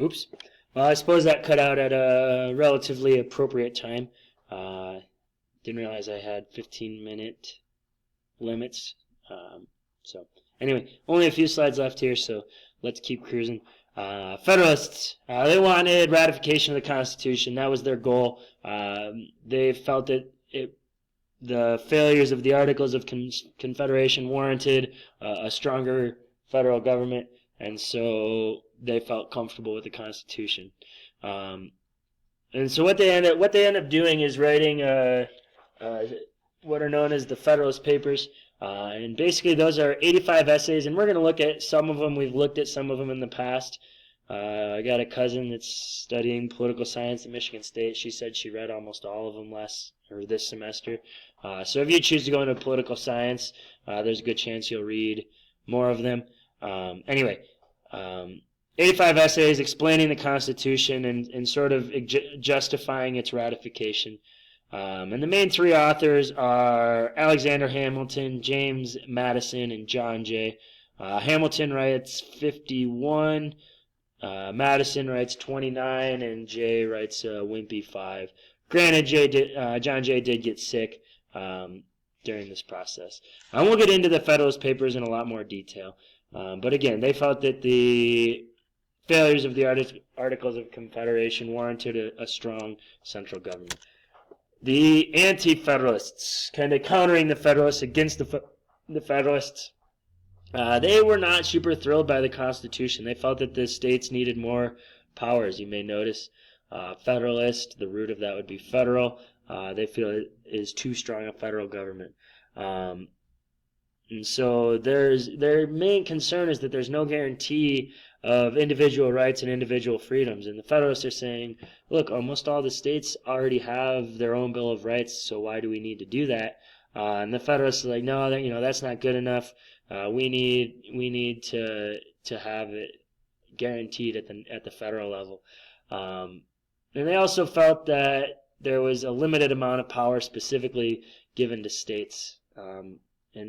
Oops. Well, I suppose that cut out at a relatively appropriate time. Didn't realize I had 15-minute limits. So anyway, only a few slides left here, so let's keep cruising. Federalists, they wanted ratification of the Constitution. That was their goal. They felt that the failures of the Articles of Confederation warranted a stronger federal government, and so they felt comfortable with the Constitution. And so what they end up doing is writing what are known as the Federalist Papers. And basically those are 85 essays, and we're going to look at some of them. We've looked at some of them in the past. I got a cousin that's studying political science at Michigan State. She said she read almost all of them this semester. So if you choose to go into political science, there's a good chance you'll read more of them. Anyway, 85 essays explaining the Constitution and sort of justifying its ratification. And the main three authors are Alexander Hamilton, James Madison, and John Jay. Hamilton writes 51, Madison writes 29, and Jay writes a wimpy 5. Granted, John Jay did get sick during this process. I won't get into the Federalist Papers in a lot more detail. But again, they felt that the failures of the Articles of Confederation warranted a strong central government. The Anti-Federalists, kind of countering the Federalists against the Federalists, they were not super thrilled by the Constitution. They felt that the states needed more powers. You may notice Federalist, the root of that would be federal. They feel it is too strong a federal government. And so their main concern is that there's no guarantee of individual rights and individual freedoms. And the Federalists are saying, look, almost all the states already have their own Bill of Rights, so why do we need to do that? And the Federalists are like, no, that's not good enough. We need to have it guaranteed at the federal level. And they also felt that there was a limited amount of power specifically given to states. And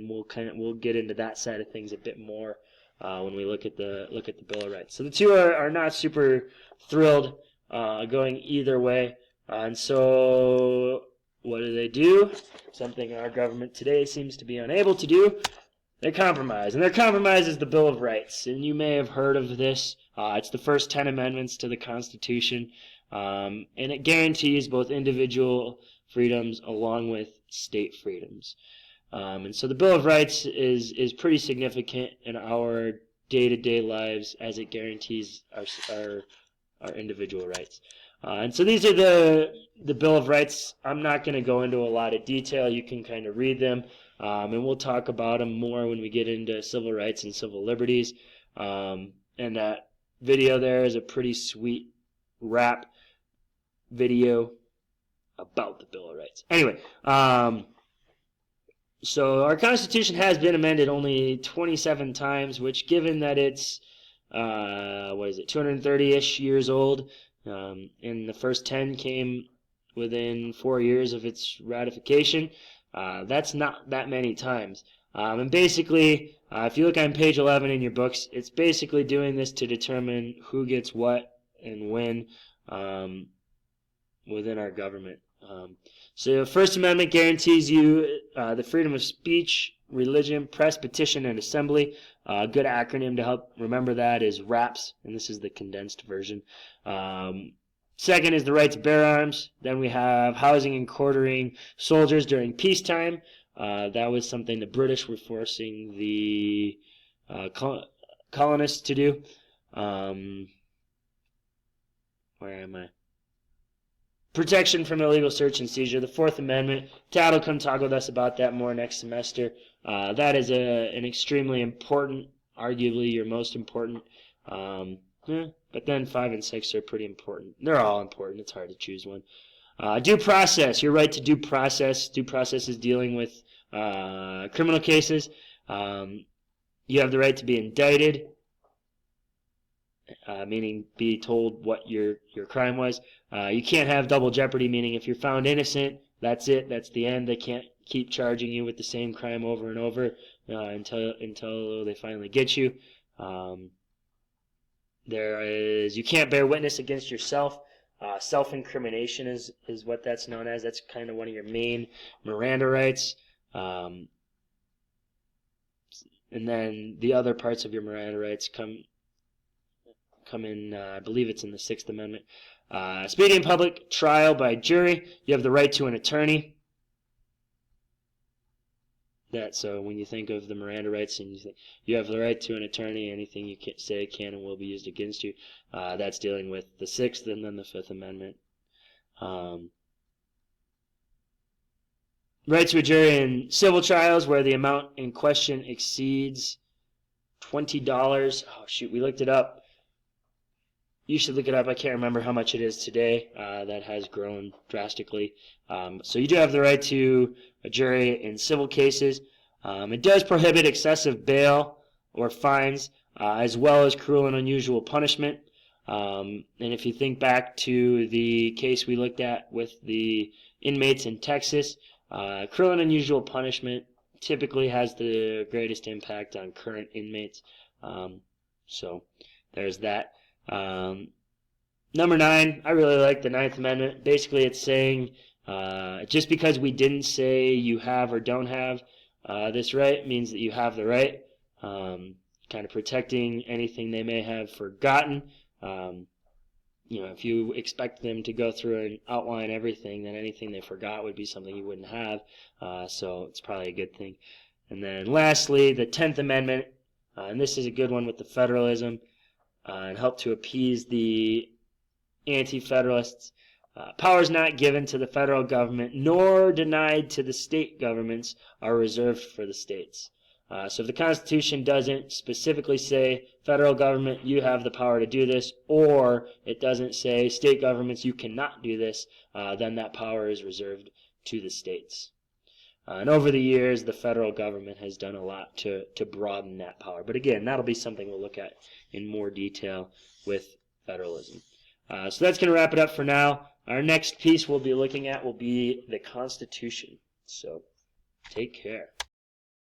we'll get into that side of things a bit more when we look at the Bill of Rights. So the two are not super thrilled going either way. And so what do? Something our government today seems to be unable to do. They compromise, and their compromise is the Bill of Rights. And you may have heard of this. It's the first 10 amendments to the Constitution, and it guarantees both individual freedoms along with state freedoms. And so the Bill of Rights is pretty significant in our day-to-day lives as it guarantees our individual rights. And so these are the Bill of Rights. I'm not going to go into a lot of detail. You can kind of read them, and we'll talk about them more when we get into civil rights and civil liberties. And that video there is a pretty sweet rap video about the Bill of Rights. Anyway, so our Constitution has been amended only 27 times, which given that it's, 230-ish years old, and the first 10 came within 4 years of its ratification, that's not that many times. And basically, if you look on page 11 in your books, it's basically doing this to determine who gets what and when within our government. So the First Amendment guarantees you the freedom of speech, religion, press, petition, and assembly. A good acronym to help remember that is RAPS, and this is the condensed version. Second is the right to bear arms. Then we have housing and quartering soldiers during peacetime. That was something the British were forcing the colonists to do. Where am I? Protection from illegal search and seizure, the Fourth Amendment. Tad will come talk with us about that more next semester. That is an extremely important, arguably your most important. But then 5 and 6 are pretty important. They're all important. It's hard to choose one. Due process, your right to due process. Due process is dealing with criminal cases. You have the right to be indicted, meaning be told what your crime was. You can't have double jeopardy, meaning if you're found innocent, that's it. That's the end. They can't keep charging you with the same crime over and over until they finally get you. you can't bear witness against yourself. Self-incrimination is what that's known as. That's kind of one of your main Miranda rights. And then the other parts of your Miranda rights come in, I believe it's in the 6th Amendment. Speedy and public trial by jury. You have the right to an attorney. So when you think of the Miranda rights and you have the right to an attorney, anything you say can and will be used against you. That's dealing with the 6th and then the 5th Amendment. Right to a jury in civil trials where the amount in question exceeds $20. Oh, shoot, we looked it up. You should look it up. I can't remember how much it is today. That has grown drastically. So you do have the right to a jury in civil cases. It does prohibit excessive bail or fines, as well as cruel and unusual punishment. And if you think back to the case we looked at with the inmates in Texas, cruel and unusual punishment typically has the greatest impact on current inmates. So there's that. Number 9, I really like the 9th Amendment. Basically, it's saying just because we didn't say you have or don't have this right means that you have the right. Kind of protecting anything they may have forgotten. If you expect them to go through and outline everything, then anything they forgot would be something you wouldn't have. So it's probably a good thing. And then lastly, the 10th Amendment, and this is a good one with the federalism, and help to appease the anti-federalists. Powers not given to the federal government nor denied to the state governments are reserved for the states. So if the Constitution doesn't specifically say federal government, you have the power to do this, or it doesn't say state governments, you cannot do this, then that power is reserved to the states. And over the years, the federal government has done a lot to broaden that power. But again, that'll be something we'll look at in more detail with federalism. So that's going to wrap it up for now. Our next piece we'll be looking at will be the Constitution. So take care.